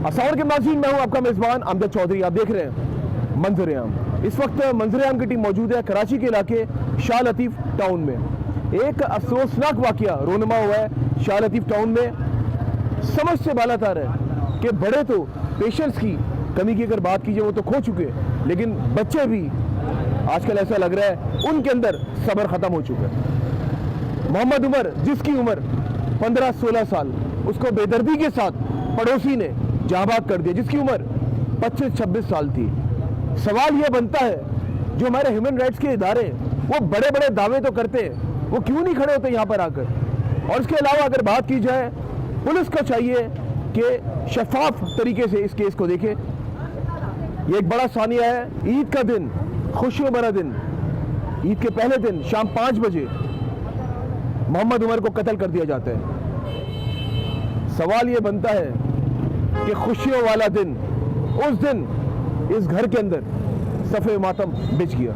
अस्सलाम वालेकुम नाज़रीन, मैं हूं आपका मेज़बान अमजद चौधरी। आप देख रहे हैं मंजर-ए-आम। इस वक्त मंजर-ए-आम की टीम मौजूद है कराची के इलाके शाह लतीफ़ टाउन में। एक अफसोसनाक वाक़या रोनुमा हुआ है शाह लतीफ़ टाउन में। समझ से बालातार है कि बड़े तो पेशेंस की कमी की अगर बात कीजिए वो तो खो चुके, लेकिन बच्चे भी आजकल ऐसा लग रहा है उनके अंदर सब्र ख़त्म हो चुका है। मोहम्मद उमर, जिसकी उम्र 15-16 साल, उसको बेदर्दी के साथ पड़ोसी ने जाबाग कर दिया, जिसकी उम्र 25-26 साल थी। सवाल यह बनता है जो हमारे ह्यूमन राइट्स के इदारे वो बड़े बड़े दावे तो करते हैं, वो क्यों नहीं खड़े होते यहाँ पर आकर। और इसके अलावा अगर बात की जाए, पुलिस को चाहिए कि शफाफ तरीके से इस केस को देखे। ये एक बड़ा सानिया है, ईद का दिन, खुशियों भरा दिन, ईद के पहले दिन शाम 5 बजे मोहम्मद उमर को कत्ल कर दिया जाता है। सवाल ये बनता है कि खुशियों वाला दिन, उस दिन इस घर के अंदर सफ़े मातम बिछ गया।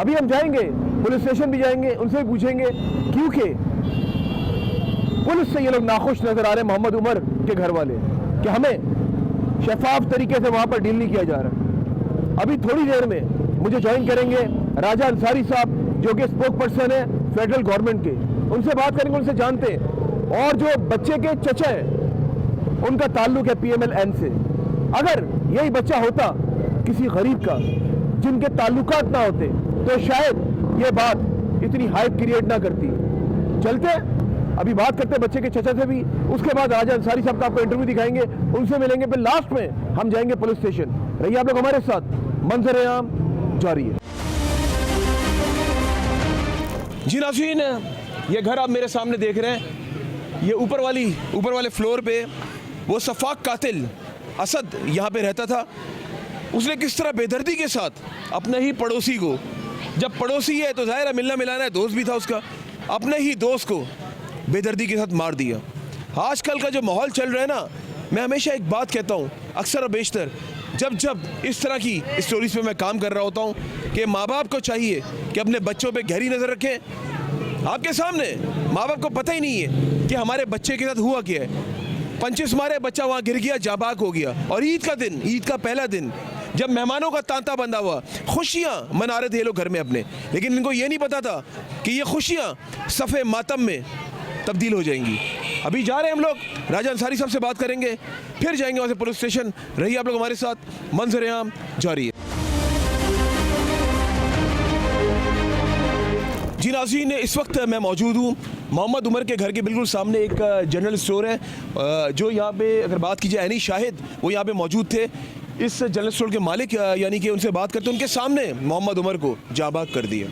अभी हम जाएंगे, पुलिस स्टेशन भी जाएंगे, उनसे भी पूछेंगे, क्योंकि पुलिस से ये लोग नाखुश नजर आ रहे हैं मोहम्मद उमर के घर वाले, कि हमें शफाफ तरीके से वहां पर डील नहीं किया जा रहा। अभी थोड़ी देर में मुझे ज्वाइन करेंगे राजा अंसारी साहब, जो कि स्पोक पर्सन है फेडरल गवर्नमेंट के। उनसे बात करेंगे, उनसे जानते हैं। और जो बच्चे के चचा हैं, उनका ताल्लुक है PMLN से। अगर यही बच्चा होता किसी गरीब का, जिनके ताल्लुकात ना होते, तो शायद ये बात इतनी हाइप क्रिएट ना करती। चलते अभी बात करते बच्चे के चचा से भी, उसके बाद राजा अंसारी साहब का आपको इंटरव्यू दिखाएंगे, उनसे मिलेंगे, फिर लास्ट में हम जाएंगे पुलिस स्टेशन। रहिए आप लोग हमारे साथ, मंजर-ए-आम जारी है। जी नाज़रीन, ये घर आप मेरे सामने देख रहे हैं, ये ऊपर वाले फ्लोर पे वो सफाक कातिल असद यहाँ पे रहता था। उसने किस तरह बेदर्दी के साथ अपने ही पड़ोसी को, जब पड़ोसी है तो ज़ाहिर है मिलना मिलाना है, दोस्त भी था उसका, अपने ही दोस्त को बेदर्दी के साथ मार दिया। आजकल का जो माहौल चल रहा है ना, मैं हमेशा एक बात कहता हूँ, अक्सर और बेशतर जब इस तरह की स्टोरीज़ पे मैं काम कर रहा होता हूँ, कि माँ बाप को चाहिए कि अपने बच्चों पे गहरी नज़र रखें। आपके सामने माँ बाप को पता ही नहीं है कि हमारे बच्चे के साथ हुआ क्या है। पंचिस मारे, बच्चा वहाँ गिर गया, जाबाक हो गया। और ईद का दिन, ईद का पहला दिन, जब मेहमानों का तांता बंधा हुआ, खुशियाँ मना रहे थे ये लोग घर में अपने, लेकिन इनको ये नहीं पता था कि ये खुशियाँ सफ़े मातम में तब्दील हो जाएंगी। अभी जा रहे हैं हम लोग, राजा अंसारी साहब से बात करेंगे, फिर जाएंगे वहाँ से पुलिस स्टेशन। रहिए आप लोग हमारे साथ, मंजर-ए-आम जारी है। जी नाज़रीन, इस वक्त मैं मौजूद हूँ मोहम्मद उमर के घर के बिल्कुल सामने। एक जनरल स्टोर है, जो यहाँ पे अगर बात की जाए, एनी शाहिद वो यहाँ पे मौजूद थे। इस जनरल स्टोर के मालिक, यानी कि उनसे बात करते, उनके सामने मोहम्मद उमर को जाबाग कर दिया।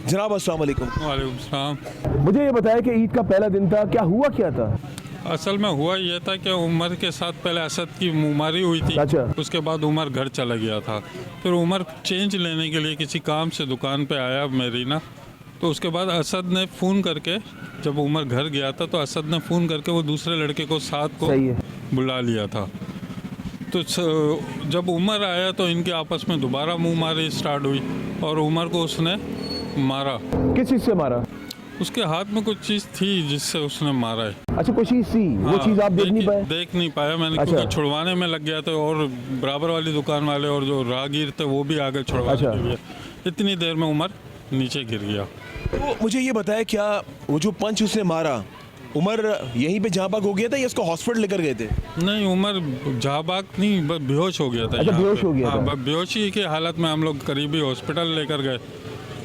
जनाब अस्सलाम वालेकुम। वालेकुम सलाम। मुझे ये बताया कि ईद का पहला दिन था, क्या हुआ क्या था? असल में हुआ ये था कि उमर के साथ पहले असद की मुमारी हुई थी। अच्छा। उसके बाद उमर घर चला गया था। फिर उमर चेंज लेने के लिए किसी काम से दुकान पे आया मेरी ना, तो उसके बाद असद ने फ़ोन करके, जब उमर घर गया था तो असद ने फ़ोन करके वो दूसरे लड़के को साथ को बुला लिया था। तो जब उमर आया तो इनके आपस में दोबारा मुँहमारी स्टार्ट हुई और उमर को उसने मारा। किस चीज़ से मारा? उसके हाथ में कुछ चीज़ थी जिससे उसने मारा है। अच्छा, कोई चीज़ थी, वो चीज़ आप देख नहीं पाए? मैंने। अच्छा। क्योंकि छुड़वाने में लग गया था और बराबर वाली दुकान वाले और जो राहगीर थे वो भी आगे छुड़वाने के लिए। इतनी देर में उमर नीचे गिर गया। तो मुझे ये बताया, क्या वो जो पंच उसने मारा, उमर यहीं पे जाबाग हो गया था या इसको हॉस्पिटल लेकर गए थे? नहीं, उमर जाबाग नहीं, बस बेहोश हो गया था। अच्छा, बेहोश हो गया था। बेहोशी की हालत में हम लोग करीबी हॉस्पिटल लेकर गए,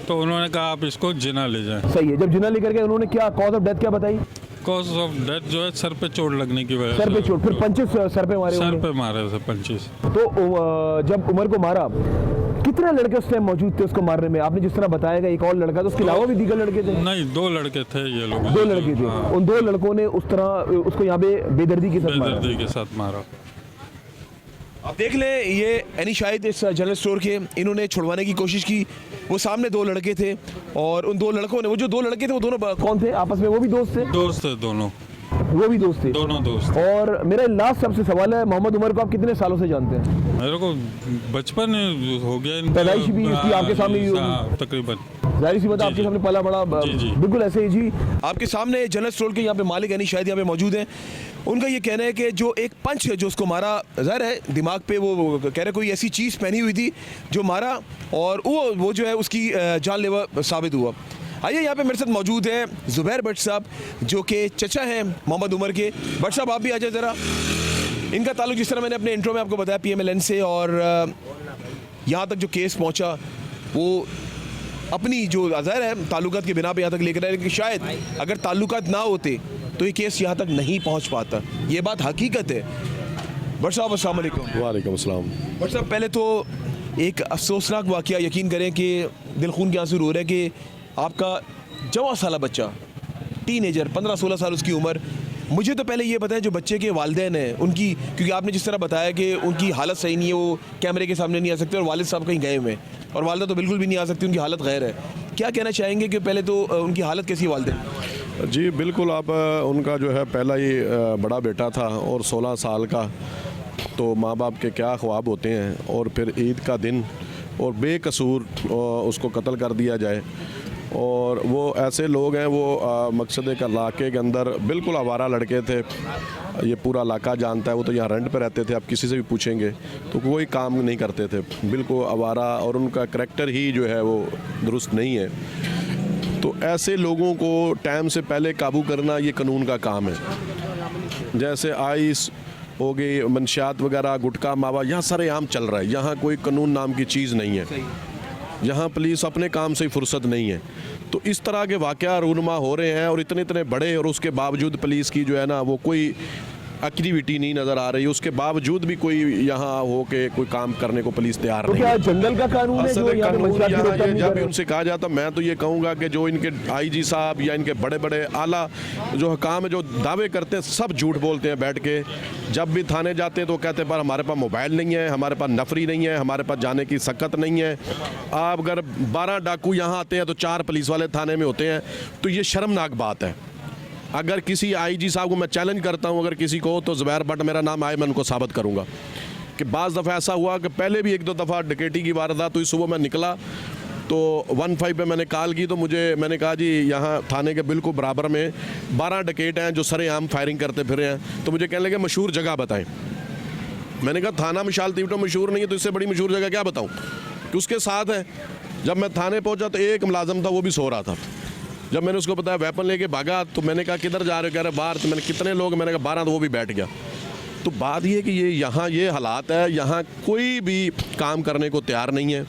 तो उन्होंने कहा आप इसको जिना ले जाएं। सही है। जब जिना लेकर गए, उन्होंने क्या कॉज ऑफ डेथ क्या बताई? कॉज ऑफ डेथ जो है सर पे चोट लगने की वजह से। सर पे चोट, फिर पंचेस सर पे मारे? सर पे मारे थे पंचेस। तो जब उमर को मारा, कितने लड़के उस टाइम मौजूद थे उसको मारने में? आपने जिस तरह बताया, एक और लड़का, तो उसके अलावा भी दीगर लड़के थे? नहीं, 2 लड़के थे ये लोग। 2 लड़के थे। हाँ। उन 2 लड़कों ने उस तरह उसको यहाँ पे बेदर्दी के साथ मारा। आप देख ले, ये एनी शाहिद इस जनरल स्टोर के, इन्होंने छुड़वाने की कोशिश की। वो सामने 2 लड़के थे और उन 2 लड़कों ने, वो जो 2 लड़के थे वो दोनों कौन थे आपस में? वो भी दोस्त थे? दोस्त थे दोनों। वो भी दोस्त थे? दोनों दोस्त। और मेरा लास्ट सबसे सवाल है, मोहम्मद उमर को आप कितने सालों से जानते हैं? मेरे को बचपन हो गया। पैदाइश भी इसकी आपके सामने ही होगी तकरीबन। जाहिर सी बात है, आपके सामने पला बड़ा। जी। बिल्कुल ऐसे ही जी। आपके सामने जनरल स्टोर के यहाँ पे मालिक यानी शायद यहाँ पे मौजूद हैं। उनका ये कहना है कि जो एक पंच है जो उसको मारा, ज़ाहिर है दिमाग पे वो कह रहे कोई ऐसी चीज़ पहनी हुई थी जो मारा और वो जो है उसकी जानलेवा साबित हुआ। आइए यहाँ पे मेरे साथ मौजूद है ज़ुबैर भट्ट साहब जो कि चचा हैं मोहम्मद उमर के। भट्ट साहब आप भी आ जाए ज़रा। इनका ताल्लुक जिस तरह मैंने अपने इंट्रो में आपको बताया PMLN से, और यहाँ तक जो केस पहुँचा वो अपनी जो ज़ाहिर है ताल्लुकात के बिना पे यहाँ तक लेकर आए, लेकिन शायद अगर ताल्लुकात ना होते तो ये केस यहाँ तक नहीं पहुँच पाता। ये बात हकीकत है। भट्ट साहब अस्सलाम वालेकुम। वालेकुम अस्सलाम। भट्ट साहब पहले तो एक अफसोसनाक वाक़या, यकीन करें कि दिल खून के आंसू रो रहे हैं कि आपका जवां साला बच्चा, टीनेजर, 15-16 साल उसकी उम्र। मुझे तो पहले ये बताएं जो बच्चे के वालिदैन हैं उनकी, क्योंकि आपने जिस तरह बताया कि उनकी हालत सही नहीं है, वो कैमरे के सामने नहीं आ सकते और वालिद साहब कहीं गए हुए हैं और वालिदा तो बिल्कुल भी नहीं आ सकती, उनकी हालत गैर है। क्या कहना चाहेंगे कि पहले तो उनकी हालत कैसी है वालिदैन? जी बिल्कुल, आप उनका जो है पहला ही बड़ा बेटा था और 16 साल का, तो माँ बाप के क्या ख्वाब होते हैं, और फिर ईद का दिन और बेकसूर उसको कत्ल कर दिया जाए। और वो ऐसे लोग हैं, वो मकसद के इलाके के अंदर बिल्कुल आवारा लड़के थे, ये पूरा इलाका जानता है। वो तो यहाँ रेंट पे रहते थे, आप किसी से भी पूछेंगे तो कोई काम नहीं करते थे, बिल्कुल आवारा, और उनका करैक्टर ही जो है वो दुरुस्त नहीं है। तो ऐसे लोगों को टाइम से पहले काबू करना ये कानून का काम है। जैसे आइस हो गई, मंशियात वगैरह, गुटखा मावा, यहाँ सरेआम चल रहा है। यहाँ कोई कानून नाम की चीज़ नहीं है, यहाँ पुलिस अपने काम से ही फुर्सत नहीं है। तो इस तरह के वाक़या रूनुमा हो रहे हैं और इतने इतने बड़े, और उसके बावजूद पुलिस की जो है ना वो कोई एक्टिविटी नहीं नज़र आ रही। उसके बावजूद भी कोई यहाँ हो के कोई काम करने को पुलिस तैयार नहीं है। जंगल का कानून है जो यहाँ पे मंशियात की रोकथाम नहीं जब कर भी रहे? उनसे कहा जाता, मैं तो ये कहूँगा कि जो इनके IG साहब या इनके बड़े बड़े आला जो हकाम है, जो दावे करते हैं, सब झूठ बोलते हैं बैठ के। जब भी थाने जाते हैं तो कहते हैं पर हमारे पास मोबाइल नहीं है, हमारे पास नफरी नहीं है, हमारे पास जाने की सकत नहीं है। आप अगर 12 डाकू यहाँ आते हैं तो 4 पुलिस वाले थाने में होते हैं, तो ये शर्मनाक बात है। अगर किसी IG साहब को मैं चैलेंज करता हूं, अगर किसी को, तो ज़ुबैर भट्ट मेरा नाम आए, मैं उनको साबित करूंगा कि बाज़ दफ़ा ऐसा हुआ कि पहले भी 1-2 दफ़ा डकैती की वारदात हुई। सुबह मैं निकला तो 15 पे मैंने कॉल की, तो मैंने कहा जी यहाँ थाने के बिल्कुल बराबर में 12 डकैत हैं जो सरेआम फायरिंग करते फिर रहे हैं। तो मुझे कहने लगे मशहूर जगह बताएं। मैंने कहा थाना मिशाल तीवटो मशहूर नहीं है, तो इससे बड़ी मशहूर जगह क्या बताऊँ कि उसके साथ है। जब मैं थाने पहुँचा तो एक मुलाजम था, वो भी सो रहा था। जब मैंने उसको बताया वेपन लेके भागा, तो मैंने कहा किधर जा रहे हो? कह रहे बाहर। तो मैंने कितने लोग? मैंने कहा 12, तो वो भी बैठ गया। तो बात ये कि ये यहाँ ये हालात है, यहाँ कोई भी काम करने को तैयार नहीं है।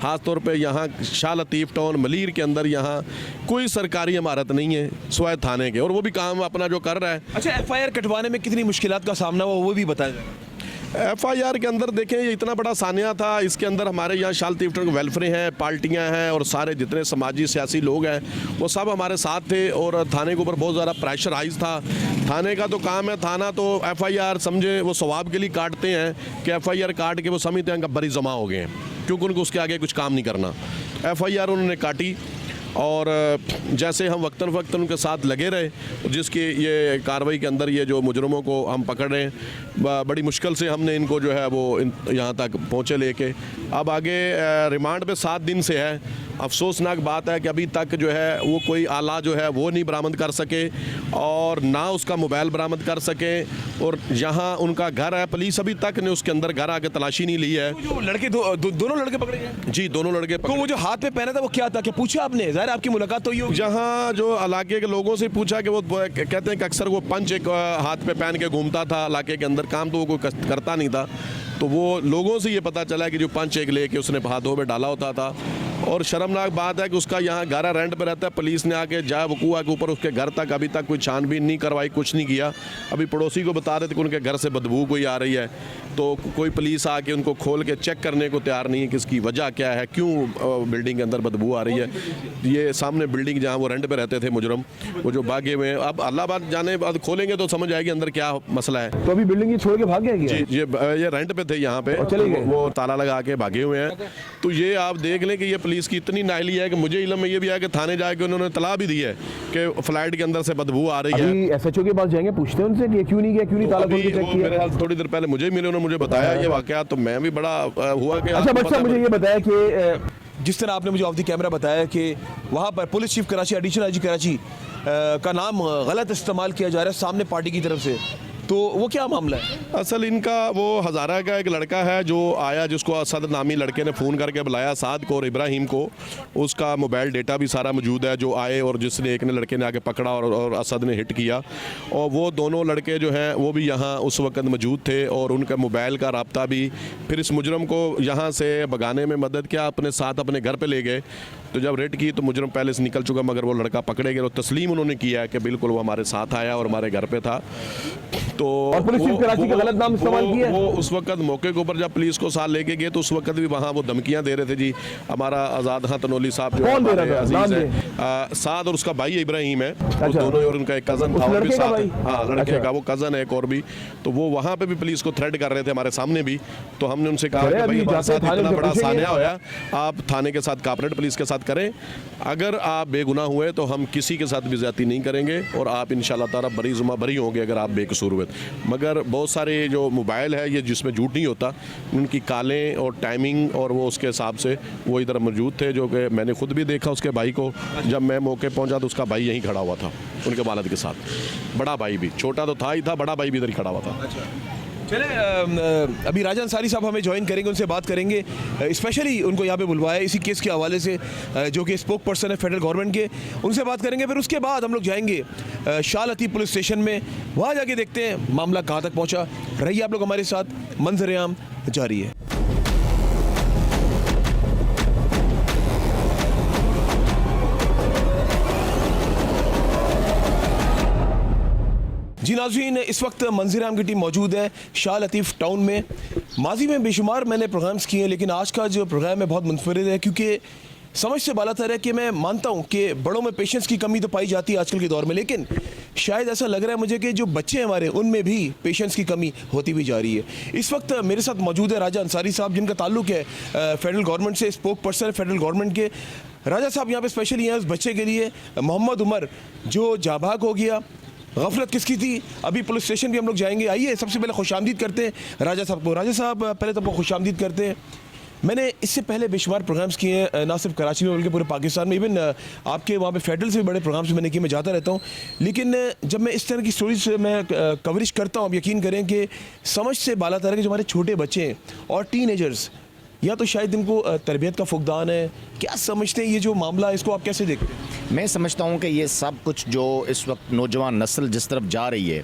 ख़ास तौर पे यहाँ शाह लतीफ़ टाउन मलीर के अंदर यहाँ कोई सरकारी इमारत नहीं है सिवाय थाने के, और वो भी काम अपना जो कर रहा है। अच्छा, FIR कटवाने में कितनी मुश्किलात का सामना हुआ वो भी बताया जाए। FIR के अंदर देखें, ये इतना बड़ा सानिया था, इसके अंदर हमारे यहाँ शाह लतीफ़ टाउन वेलफेयर हैं, पार्टियाँ हैं, और सारे जितने समाजी सियासी लोग हैं वो सब हमारे साथ थे, और थाने के ऊपर बहुत ज़्यादा प्रेशराइज था। थाने का तो काम है, थाना तो FIR समझे वो सवाब के लिए काटते हैं कि FIR काट के वो समझते हैं गब्बरी जमा हो गए हैं, क्योंकि उनको उसके आगे कुछ काम नहीं करना। FIR उन्होंने काटी, और जैसे हम वक्तन फ़क्तन उनके साथ लगे रहे, जिसकी ये कार्रवाई के अंदर ये जो मुजरमों को हम पकड़ रहे हैं, बड़ी मुश्किल से हमने इनको जो है वो यहाँ तक पहुँचे लेके। अब आगे रिमांड पे 7 दिन से है। अफसोसनाक बात है कि अभी तक जो है वो कोई आला जो है वो नहीं बरामद कर सके, और ना उसका मोबाइल बरामद कर सके, और यहाँ उनका घर है, पुलिस अभी तक ने उसके अंदर घर आके तलाशी नहीं ली है। जो लड़के दोनों लड़के पकड़े गए? जी, दोनों लड़के तो वो जो हाथ में पहना था वो क्या था? क्या पूछा आपने? ज़ाहिर आपकी मुलाकात तो ये जहाँ जो इलाके के लोगों से पूछा कि वो कहते हैं कि अक्सर वो पंच एक हाथ पे पहन के घूमता था इलाके के अंदर, काम तो वो कोई करता नहीं था। तो वो लोगों से ये पता चला कि जो पंच एक लेके उसने हाथों में डाला होता था। और शर्मनाक बात है कि उसका यहाँ घर रेंट पे रहता है, पुलिस ने आके जाए वकूआ के ऊपर उसके घर तक अभी तक कोई छानबीन नहीं करवाई, कुछ नहीं किया। अभी पड़ोसी को बता रहे थे कि उनके घर से बदबू कोई आ रही है, तो कोई पुलिस आके उनको खोल के चेक करने को तैयार नहीं है कि इसकी वजह क्या है, क्यों बिल्डिंग के अंदर बदबू आ रही है। ये सामने बिल्डिंग जहाँ वो रेंट पे रहते थे मुजरम, वो जो भागे हुए हैं, अब अल्लाह बात जाने, बाद खोलेंगे तो समझ आएगी अंदर क्या मसला है। तो अभी बिल्डिंग ये छोड़ के भाग गए क्या? जी, ये रेंट पे थे यहाँ पे, चले गए? वो ताला लगा के भागे हुए हैं। तो ये आप देख लें कि ये पुलिस की इतनी नाइली है कि मुझे इल्म में ये भी है कि थाने जाके उन्होंने तला भी दी है कि फ्लाइट के अंदर से बदबू आ रही है। अभी SHO के पास जाएंगे, पूछते हैं उनसे कि क्यों नहीं गया, क्यों नहीं ताला खोल के चेक किया? मेरे ख्याल थोड़ी देर पहले मुझे मिले, उन्होंने मुझे बताया ये वाकया, तो मैं भी बड़ा हुआ कि अच्छा भट्ट साहब, मुझे ये बताया कि जिस तरह आपने मुझे ऑफ द कैमरा बताया कि वहाँ पर police chief Karachi, additional IG Karachi का नाम गलत इस्तेमाल किया जा रहा है सामने पार्टी की तरफ से, तो वो क्या मामला है? असल इनका वो हज़ारा का एक लड़का है जो आया, जिसको असद नामी लड़के ने फ़ोन करके बुलाया, साद को और इब्राहिम को। उसका मोबाइल डेटा भी सारा मौजूद है, जो आए और जिसने एक ने लड़के ने आके पकड़ा और असद ने हिट किया। और वो दोनों लड़के जो हैं वो भी यहाँ उस वक्त मौजूद थे और उनका मोबाइल का रब्ता भी। फिर इस मुजरम को यहाँ से भगाने में मदद किया, अपने साथ अपने घर पर ले गए। तो जब रेड की तो मुजरम पहले से निकल चुका, मगर वो लड़का पकड़े गए और तस्लीम उन्होंने किया है कि बिल्कुल वो हमारे साथ आया और हमारे घर पे था। तो और पुलिस चीफ कराची का गलत नाम इस्तेमाल किया। वो उस वक्त मौके के ऊपर जब पुलिस को साथ लेके गए तो उस वक्त भी वहाँ वो धमकियाँ दे रहे थे जी। हमारा आज़ाद खान तनोली साहब जो कौन दे रहा था? अजीज नाम है, साद और उसका भाई इब्राहिम है, वो अच्छा। दोनों, और उनका एक कज़न था वो भी लड़के का साथ। भाई? हाँ, लड़के अच्छा। का वो कज़न है एक और भी। तो वो वहाँ पे भी पुलिस को थ्रेट कर रहे थे हमारे सामने भी। तो हमने उनसे कहा अरे कि अभी भाई हमारे जाते साथ थाने इतना से बड़ा पूछेंगे। सान्या होया, आप थाने के साथ कॉपरेट पुलिस के साथ करें। अगर आप बेगुनाह हुए तो हम किसी के साथ भी ज्यादती नहीं करेंगे और आप इंशाल्लाह ताला बरी होंगे अगर आप बेकसूर हुए। मगर बहुत सारे जो मोबाइल है ये जिसमें झूठ नहीं होता, उनकी कालें और टाइमिंग और वो उसके हिसाब से वो इधर मौजूद थे, जो कि मैंने खुद भी देखा उसके भाई को। जब मैं मौके पहुंचा तो उसका भाई यहीं खड़ा हुआ था उनके वालिद के साथ। बड़ा भाई भी, छोटा तो था ही था, बड़ा भाई भी इधर ही खड़ा हुआ था। चले अभी राजा अंसारी साहब हमें ज्वाइन करेंगे, उनसे बात करेंगे। स्पेशली उनको यहाँ पे बुलवाया इसी केस के हवाले से, जो कि स्पोक पर्सन है फेडरल गवर्नमेंट के, उनसे बात करेंगे। फिर उसके बाद हम लोग जाएंगे शाह लतीफ़ पुलिस स्टेशन में, वहाँ जाके देखते हैं मामला कहाँ तक पहुँचा। रहिए आप लोग हमारे साथ, मंजर-ए-आम जारी है। जी नाज़रीन, इस वक्त मंजर-ए-आम की टीम मौजूद है शाह लतीफ़ टाउन में। माजी में बेशुमार मैंने प्रोग्राम्स किए हैं, लेकिन आज का जो प्रोग्राम है बहुत मुनफरिद है, क्योंकि समझ से बालातर है कि मैं मानता हूँ कि बड़ों में पेशेंस की कमी तो पाई जाती है आजकल के दौर में, लेकिन शायद ऐसा लग रहा है मुझे कि जो बच्चे हमारे उनमें भी पेशेंस की कमी होती हुई जा रही है। इस वक्त मेरे साथ मौजूद है राजा अंसारी साहब, जिनका ताल्लुक़ है फेडरल गवर्नमेंट से, स्पोक पर्सन फेडरल गवर्नमेंट के। राजा साहब यहाँ पर स्पेशली हैं उस बच्चे के लिए, मोहम्मद उमर, जो जाबाक हो गया। गफलत किसकी थी? अभी पुलिस स्टेशन भी हम लोग जाएंगे। आइए सबसे पहले खुशामदीद करते हैं राजा साहब को। राजा साहब पहले तो आपको खुशामदीद करते हैं। मैंने इससे पहले बेशुमार प्रोग्राम्स किए हैं, ना सिर्फ कराची में बल्कि पूरे पाकिस्तान में। इवन आपके वहाँ पे फेडरल से भी बड़े प्रोग्राम्स मैंने किए, मैं जाता रहता हूँ। लेकिन जब मैं इस तरह की स्टोरीज से मैं कवरेज करता हूँ, आप यकीन करें कि समझ से बाला तरह के जो हमारे छोटे बच्चे हैं और टीनेजर्स, या तो शायद इनको तरबियत का फुकदान है, क्या समझते हैं ये जो मामला है, इसको आप कैसे देखते हैं? मैं समझता हूँ कि ये सब कुछ जो इस वक्त नौजवान नस्ल जिस तरफ जा रही है,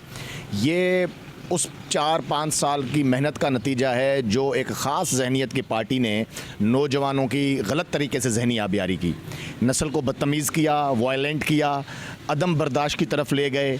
ये उस 4-5 साल की मेहनत का नतीजा है जो एक ख़ास जहनीत की पार्टी ने नौजवानों की गलत तरीके से जहनी आबियारी की, नस्ल को बदतमीज़ किया, वायलेंट किया, अदम बर्दाश्त की तरफ ले गए।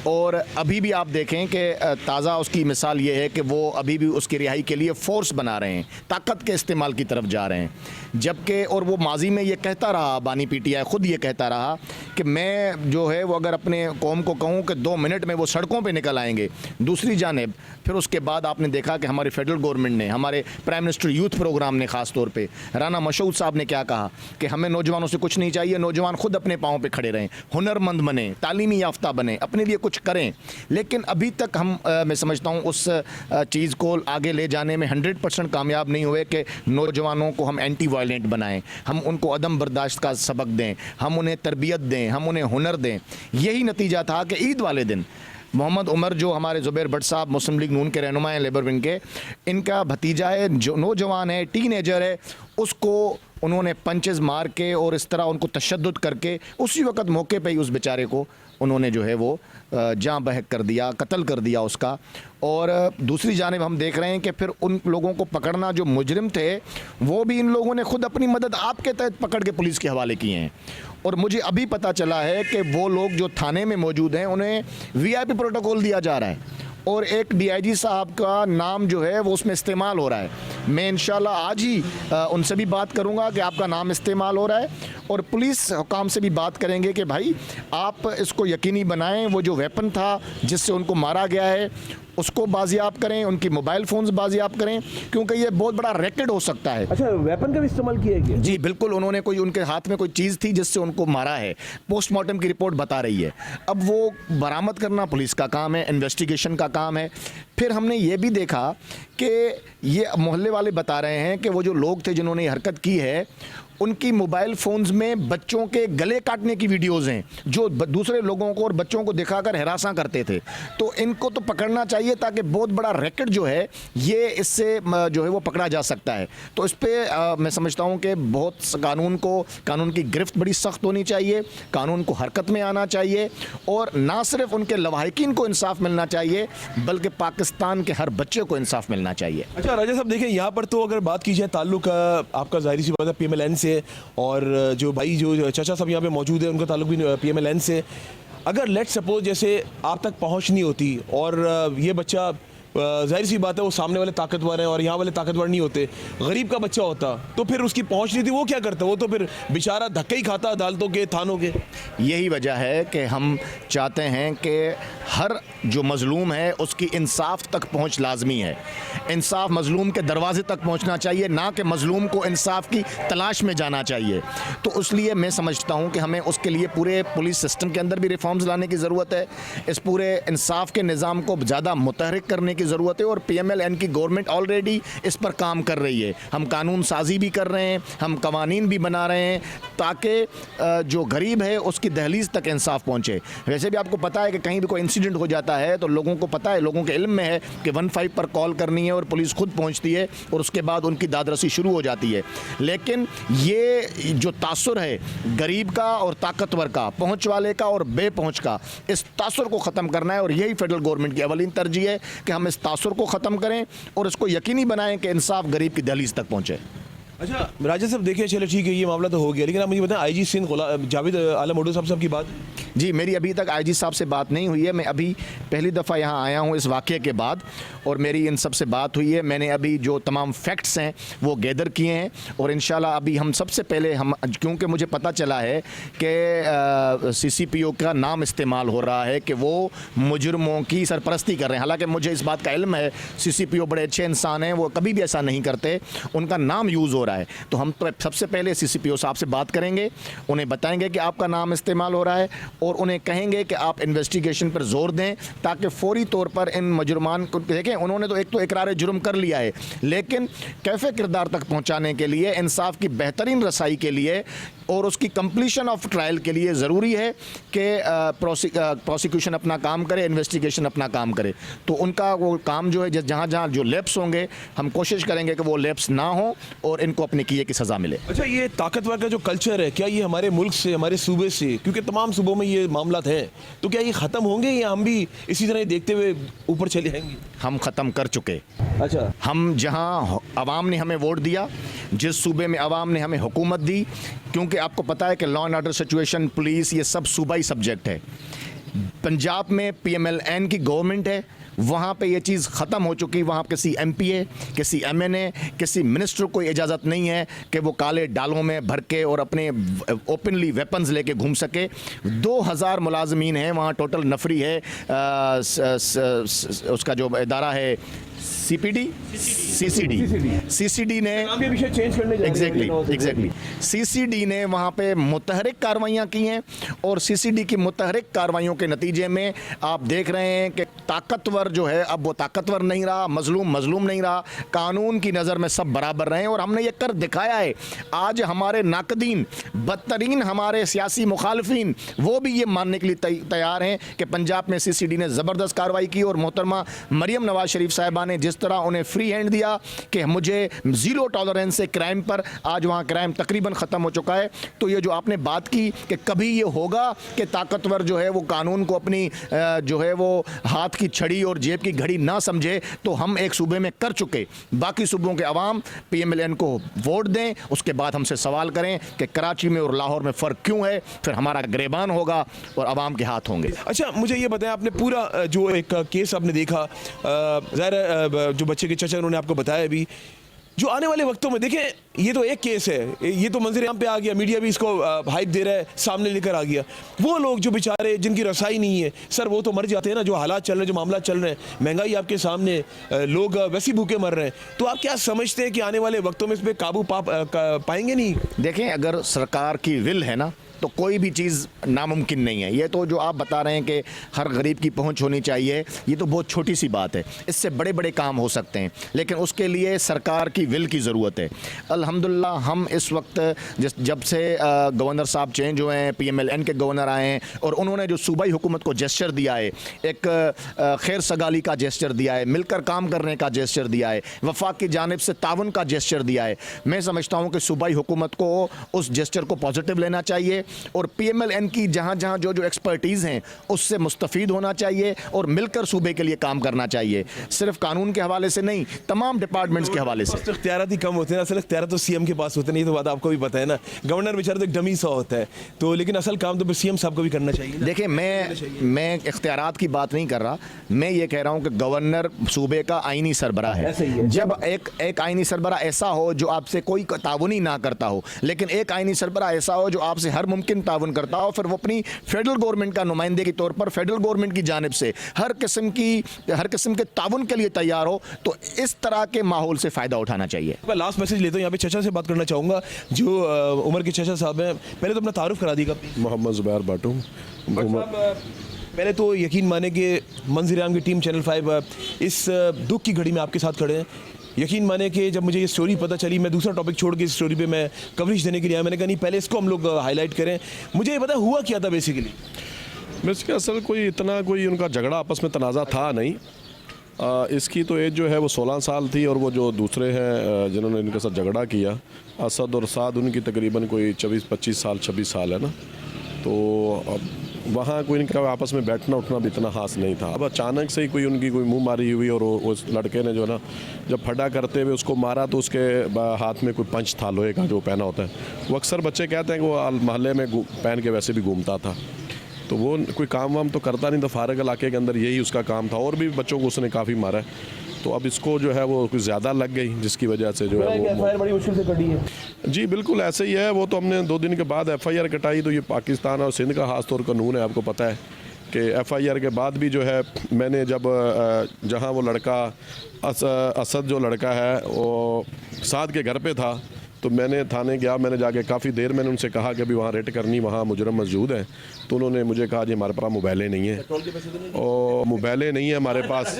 और अभी भी आप देखें कि ताज़ा उसकी मिसाल ये है कि वो अभी भी उसकी रिहाई के लिए फ़ोर्स बना रहे हैं, ताकत के इस्तेमाल की तरफ जा रहे हैं। जबकि और वो माजी में ये कहता रहा, बानी पीटीआई ख़ुद ये कहता रहा कि मैं जो है वो अगर अपने कौम को कहूँ कि 2 मिनट में वो सड़कों पे निकल आएंगे। दूसरी जानिब फिर उसके बाद आपने देखा कि हमारी फेडरल गवर्नमेंट ने, हमारे प्राइम मिनिस्टर यूथ प्रोग्राम ने ख़ास तौर पे, राना मशऊद साहब ने क्या कहा कि हमें नौजवानों से कुछ नहीं चाहिए, नौजवान खुद अपने पाँव पे खड़े रहें, हुनरमंद बने, तालीमी याफ्ता बने, अपने लिए कुछ करें। लेकिन अभी तक हम मैं समझता हूँ उस चीज़ को आगे ले जाने में 100% कामयाब नहीं हुए कि नौजवानों को हम एंटी वायलेंट बनाएं, हम उनको अदम बर्दाश्त का सबक दें, हम उन्हें तरबियत दें, हम उन्हें हुनर दें। यही नतीजा था कि ईद वाले दिन मोहम्मद उमर, जो हमारे ज़ुबैर भट्ट साहब मुस्लिम लीग नून के रहनुमा हैं, लेबर विंग के, इनका भतीजा है, जो नौजवान है, टीनेजर है, उसको उन्होंने पंचेस मार के और इस तरह उनको तशद्दुद करके उसी वक्त मौके पे ही उस बेचारे को उन्होंने जो है वो जाँ बहक कर दिया, कत्ल कर दिया उसका। और दूसरी जानिब हम देख रहे हैं कि फिर उन लोगों को पकड़ना, जो मुजरिम थे, वो भी इन लोगों ने खुद अपनी मदद आपके तहत पकड़ के पुलिस के हवाले किए हैं। और मुझे अभी पता चला है कि वो लोग जो थाने में मौजूद हैं उन्हें VIP प्रोटोकॉल दिया जा रहा है और एक DIG साहब का नाम जो है वो उसमें इस्तेमाल हो रहा है। मैं इंशाल्लाह आज ही उनसे भी बात करूंगा कि आपका नाम इस्तेमाल हो रहा है, और पुलिस हुकाम से भी बात करेंगे कि भाई आप इसको यकीनी बनाएं, वो जो वेपन था जिससे उनको मारा गया है उसको बाजियाब करें, उनकी मोबाइल फ़ोन्स बाजियाब करें, क्योंकि ये बहुत बड़ा रैकेट हो सकता है। अच्छा, वेपन का भी इस्तेमाल किया गया? जी बिल्कुल, उन्होंने कोई, उनके हाथ में कोई चीज़ थी जिससे उनको मारा है, पोस्टमार्टम की रिपोर्ट बता रही है। अब वो बरामद करना पुलिस का काम है, इन्वेस्टिगेशन का काम है। फिर हमने ये भी देखा कि ये मोहल्ले वाले बता रहे हैं कि वो जो लोग थे जिन्होंने ये हरकत की है उनकी मोबाइल फ़ोन्स में बच्चों के गले काटने की वीडियोज़ हैं जो दूसरे लोगों को और बच्चों को दिखाकर हरासा करते थे। तो इनको तो पकड़ना चाहिए ताकि बहुत बड़ा रैकेट जो है ये इससे जो है वो पकड़ा जा सकता है। तो इस पर मैं समझता हूँ कि बहुत कानून की गिरफ्त बड़ी सख्त होनी चाहिए, कानून को हरकत में आना चाहिए और ना सिर्फ उनके लवाहिकीन को इंसाफ मिलना चाहिए बल्कि पाकिस्तान के हर बच्चे को इंसाफ मिलना चाहिए। अच्छा राजा साहब, देखिए यहाँ पर तो अगर बात की जाए ताल्लुक आपका जाहिर सी बात है PMLN से, और जो भाई जो चाचा साहब यहाँ पे मौजूद है उनका ताल्लुक भी PMLN से। अगर लेट सपोज जैसे आप तक पहुँच नहीं होती और ये बच्चा जाहिर सी बात है वो सामने वाले ताकतवर हैं और यहाँ वाले ताकतवर नहीं होते, गरीब का बच्चा होता तो फिर उसकी पहुँच नहीं थी, वो क्या करता? वो तो फिर बेचारा धक्के ही खाता अदालतों के, थानों के। यही वजह है कि हम चाहते हैं कि हर जो मजलूम है उसकी इंसाफ तक पहुंच लाजमी है। इंसाफ मजलूम के दरवाजे तक पहुंचना चाहिए, ना कि मजलूम को इंसाफ की तलाश में जाना चाहिए। तो इसलिए मैं समझता हूं कि हमें उसके लिए पूरे पुलिस सिस्टम के अंदर भी रिफॉर्म्स लाने की ज़रूरत है, इस पूरे इंसाफ के निज़ाम को ज़्यादा मुतहरिक करने की ज़रूरत है और PMLN की गवर्नमेंट ऑलरेडी इस पर काम कर रही है। हम कानून साजी भी कर रहे हैं, हम कवानीन भी बना रहे हैं ताकि जो गरीब है उसकी दहलीज तक इंसाफ पहुँचे। वैसे भी आपको पता है कि कहीं भी कोई इंसिडेंट हो जाता है तो लोगों को पता है, लोगों के इल्म में है कि 15 पर कॉल करनी है और पुलिस खुद पहुंचती है और उसके बाद उनकी दादरसी शुरू हो जाती है। लेकिन ये जो तासुर है गरीब का और ताकतवर का, पहुंच वाले का और बेपहुंच का, इस तासुर को ख़त्म करना है और यही फेडरल गवर्नमेंट की अवलीन तरजीह है कि हम इस तासुर को ख़त्म करें और इसको यकीनी बनाएं कि इंसाफ गरीब की दहलीज तक पहुंचे। अच्छा राजा साहब, देखिए चलो ठीक है ये मामला तो हो गया, लेकिन आप मुझे बताएं IG सिंध जावेद आलम ओडो साहब की बात। जी, मेरी अभी तक IG साहब से बात नहीं हुई है। मैं अभी पहली दफ़ा यहाँ आया हूँ इस वाक़े के बाद और मेरी इन सब से बात हुई है। मैंने अभी जो तमाम फैक्ट्स हैं वो गैदर किए हैं और इंशाल्लाह अभी हम सबसे पहले क्योंकि मुझे पता चला है कि CCPO का नाम इस्तेमाल हो रहा है कि वो मुजरमों की सरपरस्ती कर रहे हैं। हालांकि मुझे इस बात का इल्म है, CCPO बड़े अच्छे इंसान हैं, वो कभी भी ऐसा नहीं करते, उनका नाम यूज़ हो रहा है। तो हम तो सबसे पहले CCPO साहब से बात करेंगे, उन्हें बताएंगे कि आपका नाम इस्तेमाल हो रहा है और उन्हें कहेंगे कि आप इन्वेस्टिगेशन पर जोर दें ताकि फौरी तौर पर इन मुजरमान को देखें। उन्होंने तो एक तो इकरार जुर्म कर लिया है, लेकिन कैफे किरदार तक पहुंचाने के लिए, इंसाफ की बेहतरीन रसाई के लिए और उसकी कंप्लीशन ऑफ ट्रायल के लिए ज़रूरी है कि प्रोसिक्यूशन अपना काम करे, इन्वेस्टिगेशन अपना काम करे। तो उनका वो काम जो है जहाँ जहाँ जो लैप्स होंगे हम कोशिश करेंगे कि वो लैप्स ना हो और इनको अपने किए की सज़ा मिले। अच्छा, ये ताकतवर का जो कल्चर है, क्या ये हमारे मुल्क से, हमारे सूबे से, क्योंकि तमाम सूबों में ये मामला हैं, तो क्या ये ख़त्म होंगे या हम भी इसी तरह देखते हुए ऊपर चले जाएंगे? हम ख़त्म कर चुके। अच्छा, हम जहां अवाम ने हमें वोट दिया, जिस सूबे में अवाम ने हमें हुकूमत दी, क्योंकि आपको पता है कि law and order situation, police, ये सब सूबाई सब्जेक्ट है। पंजाब में PMLN की गवर्नमेंट है, वहाँ पे ये चीज़ ख़त्म हो चुकी। वहाँ किसी MPA, किसी MNA, किसी मिनिस्टर को इजाज़त नहीं है कि वो काले डालों में भर के और अपने ओपनली वेपन्स लेके घूम सके। 2000 मुलाजमीन हैं वहाँ, टोटल नफरी है। उसका जो इदारा है CCD ने एग्जैक्टली CCD ने वहाँ पे मुतहरिक कार्रवाइयाँ की हैं और CCD की मुतहरिक कार्रवाइयों के नतीजे में आप देख रहे हैं कि ताकतवर जो है अब वो ताकतवर नहीं रहा, मजलूम नहीं रहा, कानून की नज़र में सब बराबर रहे और हमने ये कर दिखाया है। आज हमारे नाकदीन, बदतरीन हमारे सियासी मुखालफिन, वो भी ये मानने के लिए तैयार हैं कि पंजाब में CCD ने ज़बरदस्त कार्रवाई की और मोहतरमा मरियम नवाज शरीफ साहिबा ने जिस तरह उन्हें फ्री हैंड दिया कि मुझे ज़ीरो टॉलरेंस है क्राइम पर, आज वहाँ क्राइम तकरीबन ख़त्म हो चुका है। तो ये जो आपने बात की कि कभी ये होगा कि ताकतवर जो है वो कानून को अपनी जो है वो हाथ की छड़ी और जेब की घड़ी ना समझे, तो हम एक सूबे में कर चुके। बाकी सूबों के अवाम PMLN को वोट दें, उसके बाद हमसे सवाल करें कि कराची में और लाहौर में फ़र्क क्यों है, फिर हमारा गिरबान होगा और अवाम के हाथ होंगे। अच्छा, मुझे ये बताएं, आपने पूरा जो एक केस आपने देखा, ज़ाहिर जो बच्चे के चाचा उन्होंने आपको बताया अभी, जो आने वाले वक्तों में देखें, ये तो एक केस है, ये तो मंजर आम पे आ गया, मीडिया भी इसको हाइप दे रहा है, सामने लेकर आ गया। वो लोग जो बेचारे जिनकी रसाई नहीं है सर, वो तो मर जाते हैं ना। जो हालात चल रहे हैं, जो मामला चल रहे हैं, महंगाई आपके सामने, लोग वैसे भूखे मर रहे हैं, तो आप क्या समझते हैं कि आने वाले वक्तों में इस पर काबू पाएंगे नहीं? देखें, अगर सरकार की विल है ना तो कोई भी चीज़ नामुमकिन नहीं है। ये तो जो आप बता रहे हैं कि हर गरीब की पहुंच होनी चाहिए, ये तो बहुत छोटी सी बात है। इससे बड़े बड़े काम हो सकते हैं, लेकिन उसके लिए सरकार की विल की ज़रूरत है। अल्हम्दुलिल्लाह हम इस वक्त जब से गवर्नर साहब चेंज हुए हैं, PMLN के गवर्नर आए हैं और उन्होंने जो सूबाई हुकूमत को जेस्चर दिया है, एक खैर सगाली का जेस्चर दिया है, मिलकर काम करने का जेस्चर दिया है, वफाक की जानिब से ताउन का जेस्चर दिया है, मैं समझता हूँ कि सूबाई हुकूमत को उस जेस्चर को पॉजिटिव लेना चाहिए और PMLN की जहाँ जहाँ जो एक्सपर्टीज़ हैं उससे मुस्तफ़ीद होना चाहिए और मिलकर सूबे के लिए काम करना चाहिए, सिर्फ कानून के हवाले से नहीं, तमाम डिपार्टमेंट्स के हवाले से। इख्तियारात ही कम होते हैं, असल इख्तियार तो CM के पास होते नहीं, तो बात आपको भी पता है ना। गवर्नर बेचारा तो एक डमी सा होता है, तो लेकिन असल काम तो फिर CM साहब को भी करना चाहिए। देखिए, मैं इख्तियारात की बात नहीं कर रहा, मैं ये कह रहा हूँ कि गवर्नर सूबे का आईनी सरबराह है। जब एक आईनी सरबराह ऐसा हो जो आपसे कोई ताउन ही ना करता हो, लेकिन एक आईनी सरबराह ऐसा हो जो आपसे हर मुमकिन ताउन करता हो, फिर वो अपनी फेडरल गवर्नमेंट का नुमाइंदे के तौर पर फेडरल गवर्नमेंट की जानिब से हर किस्म के ताउन के लिए तैयार हो, तो इस तरह के माहौल से फ़ायदा उठाना चाहिए। मैं लास्ट मैसेज लेता हूँ, यहाँ पे चचा से बात करना चाहूँगा, जो उमर के चचा साहब हैं। पहले तो अपना तारुफ करा दीजिएगा। मोहम्मद ज़ुबैर बाटू। पहले तो यकीन माने कि मंजर आम की टीम चैनल 5 इस दुख की घड़ी में आपके साथ खड़े हैं। यकीन माने कि जब मुझे ये स्टोरी पता चली, मैं दूसरा टॉपिक छोड़ के इस स्टोरी पे मैं कवरेज देने के लिए आया। मैंने कहा नहीं, पहले इसको हम लोग हाईलाइट करें। मुझे ये पता हुआ क्या था बेसिकली। वैसे असल कोई उनका झगड़ा आपस में तनाज़ा था नहीं। इसकी तो एज जो है वो 16 साल थी और वो जो दूसरे हैं जिन्होंने इनके साथ झगड़ा किया, असद और साद, उनकी तकरीबन कोई 25 साल 26 साल है ना। तो अब वहाँ कोई इनका आपस में बैठना उठना भी इतना खास नहीं था। अब अचानक से ही कोई उनकी मुंह मारी हुई और उस लड़के ने जो है ना, जब फटा करते हुए उसको मारा तो उसके हाथ में कोई पंच था लोहे का जो पहना होता है। वो अक्सर बच्चे कहते हैं कि वो मोहल्ले में पहन के वैसे भी घूमता था, तो वो कोई काम वाम तो करता नहीं था, फारग इलाके के अंदर यही उसका काम था। और भी बच्चों को उसने काफ़ी मारा है, तो अब इसको जो है वो कुछ ज़्यादा लग गई, जिसकी वजह से जो है वो बड़ी मुश्किल से कटी है। जी बिल्कुल ऐसे ही है। वो तो हमने 2 दिन के बाद FIR कटाई, तो ये पाकिस्तान और सिंध का खास तौर कानून है, आपको पता है कि FIR के बाद भी जो है मैंने जब जहाँ वो लड़का असद जो लड़का है वो साद के घर पे था, तो मैंने थाने गया। मैंने जाके काफ़ी देर मैंने उनसे कहा कि अभी वहाँ रेड करनी, वहाँ मुजरम मौजूद हैं। तो उन्होंने मुझे कहा जी हमारे पास मोबाइलें नहीं हैं, और मोबाइलें नहीं है हमारे पास।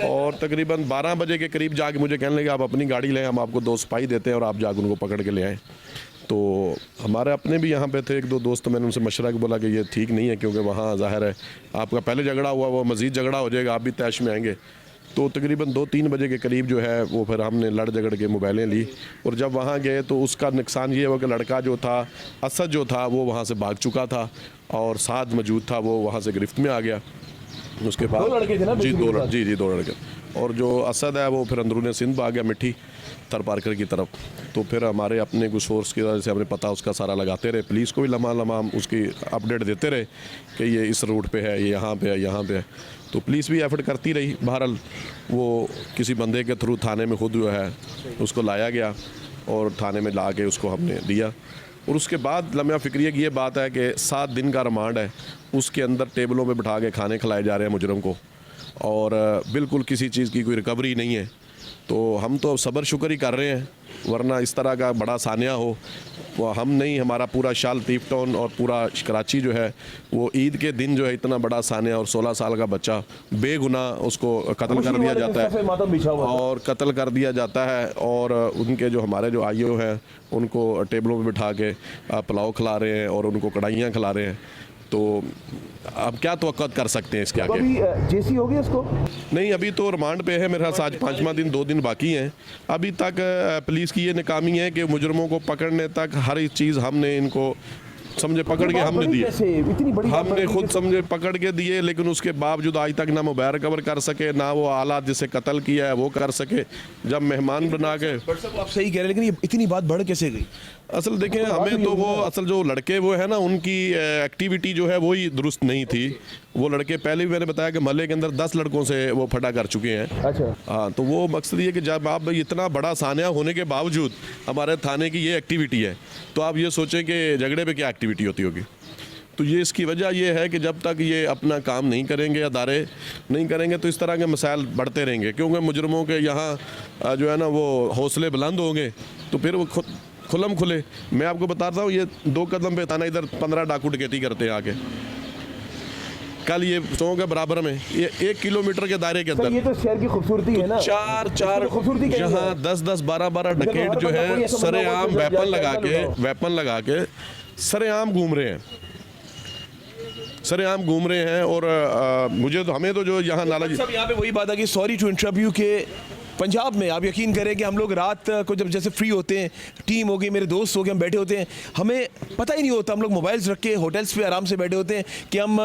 और तकरीबन 12 बजे के करीब जाके मुझे कहने लगे आप अपनी गाड़ी लें, हम आपको 2 सिपाही देते हैं और आप जाकर उनको पकड़ के ले आएँ। तो हमारे अपने भी यहाँ पे थे 1-2 दोस्त, मैंने उनसे मशवरा बोला कि ये ठीक नहीं है, क्योंकि वहाँ ज़ाहिर है आपका पहले झगड़ा हुआ, वो मज़ीद झगड़ा हो जाएगा, आप भी तैश में आएंगे। तो तकरीबन 2-3 बजे के करीब जो है वो फिर हमने लड़ झगड़ के मोबाइलें ली, और जब वहाँ गए तो उसका नुकसान ये हुआ कि लड़का जो था, असद जो था, वो वहाँ से भाग चुका था और साद मौजूद था, वो वहाँ से गिरफ्त में आ गया। उसके बाद 2 लड़के थे ना? जी 2 लड़के। और जो असद है वो फिर अंदरूनी सिंध आ गया, मिट्टी थर पार्कर की तरफ। तो फिर हमारे अपने कुछ सोर्स की वजह से हमने पता उसका सारा लगाते रहे, पुलिस को भी लम्हा उसकी अपडेट देते रहे कि ये इस रूट पे है, ये यहाँ पे है, यहाँ पे है। तो पुलिस भी एफर्ट करती रही। बहरहाल वो किसी बंदे के थ्रू थाने में खुद जो है उसको लाया गया और थाने में ला के उसको हमने दिया। और उसके बाद लम्हा फ़िक्रिया की ये बात है कि 7 दिन का रिमांड है, उसके अंदर टेबलों पे बिठा के खाने खिलाए जा रहे हैं मुजरम को, और बिल्कुल किसी चीज़ की कोई रिकवरी नहीं है। तो हम तो सब्र शुक्र ही कर रहे हैं, वरना इस तरह का बड़ा सानिया हो वो हम नहीं, हमारा पूरा शाल लतीफ़ टाउन और पूरा कराची जो है वो ईद के दिन जो है इतना बड़ा सानिया, और 16 साल का बच्चा बेगुनाह उसको कत्ल कर दिया जाता है और कत्ल कर दिया जाता है। और उनके जो हमारे जो आईओ हैं उनको टेबलों में बिठा के पुलाव खिला रहे हैं और उनको कढ़ाइयाँ खिला रहे हैं। तो अब क्या तवक्कुत कर सकते हैं इसके आगे? जेसी होगी इसको? नहीं, अभी तो रिमांड पे है मेरे ख्याल से, आज 5वां दिन, 2 दिन बाकी हैं। अभी तक पुलिस की ये नाकामी है कि मुजरमों को पकड़ने तक हर एक चीज़ हमने इनको समझे पकड़ के हमने दिए, हमने खुद समझे पकड़ के दिए, लेकिन उसके बावजूद आज तक ना मोबाइल रिकवर कर सके, ना वो आलात जिसे कत्ल किया है वो कर सके। जब मेहमान बना के आप सही कह रहे हैं, लेकिन ये इतनी बात बढ़ कैसे गई? असल देखें हमें तो वो असल जो लड़के वो है ना उनकी एक्टिविटी जो है वही दुरुस्त नहीं थी। वो लड़के पहले भी मैंने बताया कि महल्ले के अंदर 10 लड़कों से वो फटा कर चुके हैं। अच्छा। हाँ, तो वो मकसद ये कि जब आप इतना बड़ा सानिया होने के बावजूद हमारे थाने की ये एक्टिविटी है, तो आप ये सोचें कि झगड़े पे क्या एक्टिविटी होती होगी। तो ये इसकी वजह ये है कि जब तक ये अपना काम नहीं करेंगे, अदारे नहीं करेंगे, तो इस तरह के मसाइल बढ़ते रहेंगे। क्योंकि मुजरमों के यहाँ जो है ना वो हौसले बुलंद होंगे, तो फिर वो खुलम खुले। मैं आपको बताता हूँ, ये 2 कदम पे थाना, इधर 15 डाकू डकैती करते हैं आके। कल ये 100 के बराबर में, ये 1 किलोमीटर के दायरे के सर अंदर ये तो शहर की खूबसूरती है ना, चार खूबसूरती क्या है? जहाँ 10-10 12-12 डकैत जो है सरेआम वेपन लगा के सरेआम घूम रहे हैं, सरेआम घूम रहे हैं। और मुझे तो, हमें तो जो यहाँ नाला सब यहाँ पे वही बात है कि सॉरी टू इंटरप्ट यू के पंजाब में आप यकीन करें कि हम लोग रात को जब जैसे फ्री होते हैं, टीम हो गई, मेरे दोस्त हो गए, हम बैठे होते हैं, हमें पता ही नहीं होता, हम लोग मोबाइल्स रख के होटल्स पे आराम से बैठे होते हैं कि हम,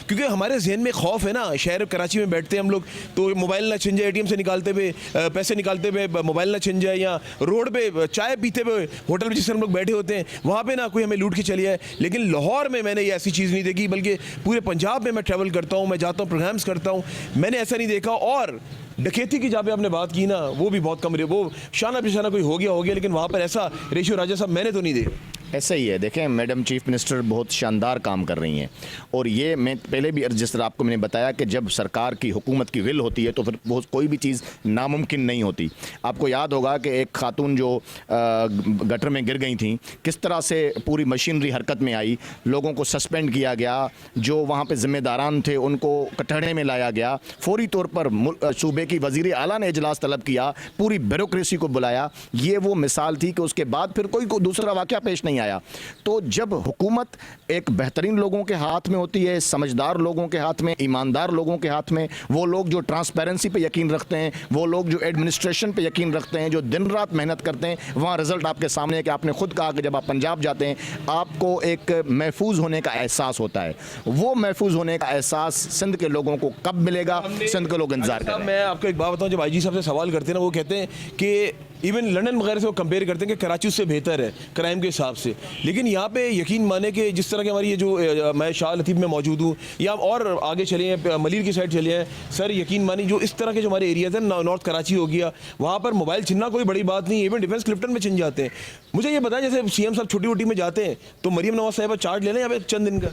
क्योंकि हमारे जहन में खौफ है ना, शहर कराची में बैठते हैं हम लोग तो मोबाइल ना छिन जाए, एटीएम से निकालते हुए पैसे निकालते हुए मोबाइल ना छिन जाए, या रोड पे चाय पीते हुए होटल में जिससे हम लोग बैठे होते हैं वहाँ पे ना कोई हमें लूट के चली जाए। लेकिन लाहौर में मैंने ये ऐसी चीज़ नहीं देखी, बल्कि पूरे पंजाब में मैं ट्रैवल करता हूँ, मैं जाता हूँ, प्रोग्राम्स करता हूँ, मैंने ऐसा नहीं देखा। और डकैती की जहाँ पे आपने बात की ना, वो भी बहुत कम रही, वो शाना पिशाना कोई हो गया, लेकिन वहाँ पर ऐसा रेशियो राजा साहब मैंने तो नहीं देखा। ऐसा ही है। देखें, मैडम चीफ मिनिस्टर बहुत शानदार काम कर रही हैं, और ये मैं पहले भी जिस तरह आपको मैंने बताया कि जब सरकार की हुकूमत की विल होती है तो फिर वो कोई भी चीज़ नामुमकिन नहीं होती। आपको याद होगा कि एक खातून जो गटर में गिर गई थी, किस तरह से पूरी मशीनरी हरकत में आई, लोगों को सस्पेंड किया गया, जो वहाँ पर ज़िम्मेदारान थे उनको कटहरे में लाया गया, फौरी तौर पर सूबे की वज़ीर आला ने इजलास तलब किया, पूरी ब्यूरोक्रेसी को बुलाया। ये वो मिसाल थी कि उसके बाद फिर कोई दूसरा वाक़या पेश नहीं आया। तो जब हुकूमत एक बेहतरीन लोगों के हाथ में होती है, समझदार लोगों के हाथ में, ईमानदार लोगों के हाथ में, वो लोग जो ट्रांसपेरेंसी पे यकीन रखते हैं, वो लोग जो एडमिनिस्ट्रेशन पे यकीन रखते हैं, जो दिन रात मेहनत करते हैं, वहाँ रिजल्ट आपके सामने है कि आपने खुद कहा कि जब आप पंजाब जाते हैं आपको एक महफूज होने का एहसास होता है। वो महफूज होने का एहसास सिंध के लोगों को कब मिलेगा, सिंध के लोग इंतजार कर रहे हैं। मैं आपको एक बात बताऊं, जब आईजी साहब से सवाल करते हैं ना, वो कहते हैं कि इवन लंदन वगैरह से वो कंपेयर करते हैं कि कराची उससे बेहतर है क्राइम के हिसाब से। लेकिन यहाँ पे यकीन माने कि जिस तरह की हमारी ये जो मैं शाह लतीफ़ में मौजूद हूँ, या और आगे चले हैं मलिर की साइड चले हैं सर, यकीन मानी जो इस तरह के जो हमारे एरियाज हैं, नॉर्थ कराची हो गया, वहाँ पर मोबाइल छिनना कोई बड़ी बात नहीं, इवन डिफेंस क्लिफ्टन में छिन जाते हैं। मुझे ये बताएं, जैसे सीएम साहब छोटी वोटी में जाते हैं तो मरीम नवाज साहब चार्ज ले लें यहाँ पे चंद दिन का।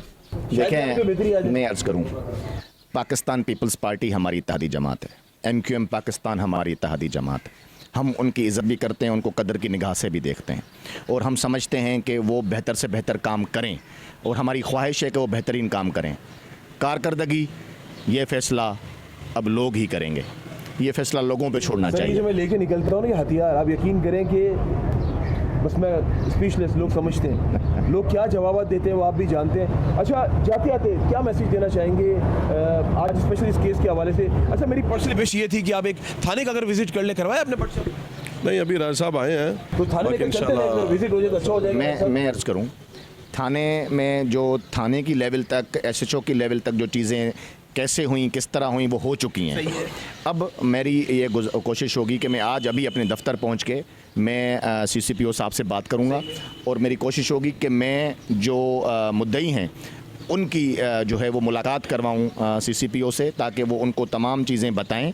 देखें, मैं अर्ज़ करूँ, पाकिस्तान पीपल्स पार्टी हमारी इत्तेहादी जमात है, MQM पाकिस्तान हमारी इत्तेहादी जमात है। हम उनकी इज़्ज़त भी करते हैं, उनको कदर की निगाह से भी देखते हैं, और हम समझते हैं कि वो बेहतर से बेहतर काम करें, और हमारी ख्वाहिश है कि वो बेहतरीन काम करें। कारकर्दगी, ये फ़ैसला अब लोग ही करेंगे, ये फ़ैसला लोगों पे छोड़ना चाहिए। जो मैं लेके निकलता हूँ ना, ये हथियार, आप यकीन करें कि बस मैं स्पीचलेस, लोग समझते हैं, लोग क्या जवाब देते हैं वो आप भी जानते हैं। अच्छा, जाते आते क्या मैसेज देना चाहेंगे आज स्पेशली इस केस के हवाले से? अच्छा, मेरी पर्सनल विश ये थी कि आप एक थाने का अगर विजिट कर ले, करवाया आपने पर्सनल? नहीं, अभी राज साहब आए हैं तो थाने में चलते हैं, विजिट हो जाए तो अच्छा हो जाएगा। मैं अर्ज़ करूँ, थाने में जो थाने की लेवल तक, SHO की लेवल तक जो चीज़ें कैसे हुई, किस तरह हुई, वो हो चुकी हैं। अब मेरी ये कोशिश होगी कि मैं आज अभी अपने दफ्तर पहुंच के मैं CCPO साहब से बात करूंगा, और मेरी कोशिश होगी कि मैं जो मुद्दई हैं उनकी जो है वो मुलाकात करवाऊं CCPO से, ताकि वो उनको तमाम चीज़ें बताएं।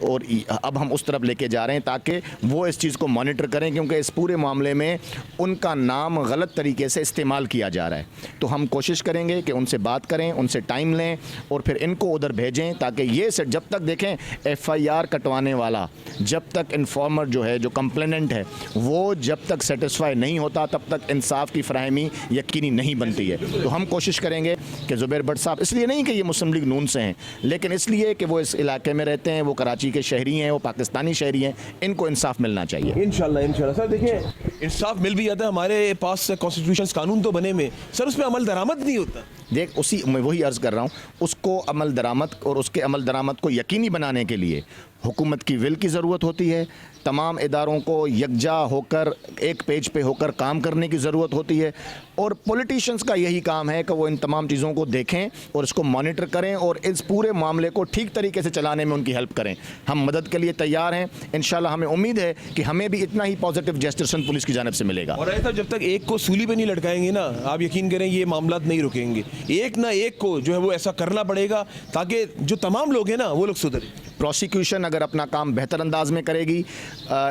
और अब हम उस तरफ लेके जा रहे हैं ताकि वो इस चीज़ को मॉनिटर करें, क्योंकि इस पूरे मामले में उनका नाम गलत तरीके से इस्तेमाल किया जा रहा है। तो हम कोशिश करेंगे कि उनसे बात करें, उनसे टाइम लें, और फिर इनको उधर भेजें, ताकि ये जब तक देखें FIR कटवाने वाला, जब तक इन्फॉर्मर जो है, जो कंप्लेनेंट है, वो जब तक सेटिस्फाई नहीं होता तब तक इंसाफ की फ़राहमी यकीनी नहीं बनती है। तो हम कोशिश करेंगे कि ज़ुबैर भट्ट साहब, इसलिए नहीं कि ये मुस्लिम लीग नून से हैं, लेकिन इसलिए कि वो इस इलाके में रहते हैं, वो कराची के शहरी हैं, वो पाकिस्तानी शहरी हैं, इनको इंसाफ मिलना चाहिए। इंशाल्लाह सर। देखिए, इंसाफ मिल भी जाता है, हमारे पास कॉन्स्टिट्यूशन कानून तो बने में, सर उसमें अमल दरामद नहीं होता। देख, उसी मैं वही अर्ज़ कर रहा हूँ, उसको अमल दरामद, और उसके अमल दरामद को यकीनी बनाने के लिए हुकूमत की विल की ज़रूरत होती है। तमाम इदारों को यकजा होकर, एक पेज पे होकर काम करने की ज़रूरत होती है, और पॉलिटिशियंस का यही काम है कि वो इन तमाम चीज़ों को देखें और इसको मॉनिटर करें, और इस पूरे मामले को ठीक तरीके से चलाने में उनकी हेल्प करें। हम मदद के लिए तैयार हैं। इंशाल्लाह हमें उम्मीद है कि हमें भी इतना ही पॉजिटिव जेस्चर सिंध पुलिस की जानिब से मिलेगा। और ऐसा जब तक एक को सूली पे नहीं लटकाएंगे ना, आप यकीन करें ये मामला नहीं रुकेंगे। एक ना एक को जो है वो ऐसा करना पड़ेगा ताकि जो तमाम लोग हैं ना वो लोग सुधरें। प्रोसिक्यूशन अगर अपना काम बेहतर अंदाज में करेगी,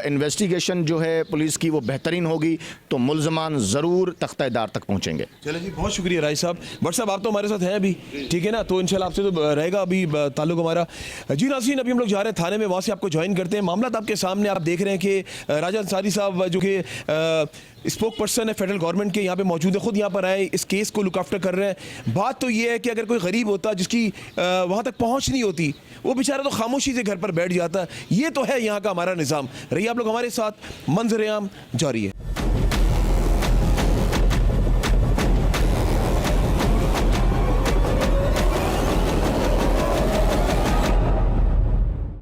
इन्वेस्टिगेशन जो है पुलिस की वो बेहतरीन होगी, तो मुल्ज़मान ज़रूर तख्ता-ए-दार तक पहुँचेंगे। चलो जी, बहुत शुक्रिया राय साहब। भट्ट साहब, आप तो हमारे साथ हैं अभी, ठीक है ना, तो इंशाल्लाह आपसे तो रहेगा अभी ताल्लुक हमारा। जी नाज़रीन, अभी हम लोग जा रहे हैं थाने में, वहाँ से आपको ज्वाइन करते हैं। मामला आपके सामने आप देख रहे हैं कि राजा अंसारी साहब जो कि स्पोक पर्सन है फेडरल गवर्नमेंट के, यहाँ पे मौजूद है, खुद यहाँ पर आए, इस केस को लुक आफ्टर कर रहे हैं। बात तो ये है कि अगर कोई गरीब होता जिसकी वहाँ तक पहुँच नहीं होती, वो बेचारा तो खामोशी से घर पर बैठ जाता। ये तो है यहाँ का हमारा निज़ाम। रहिए आप लोग हमारे साथ, मंजर-ए-आम जारी है।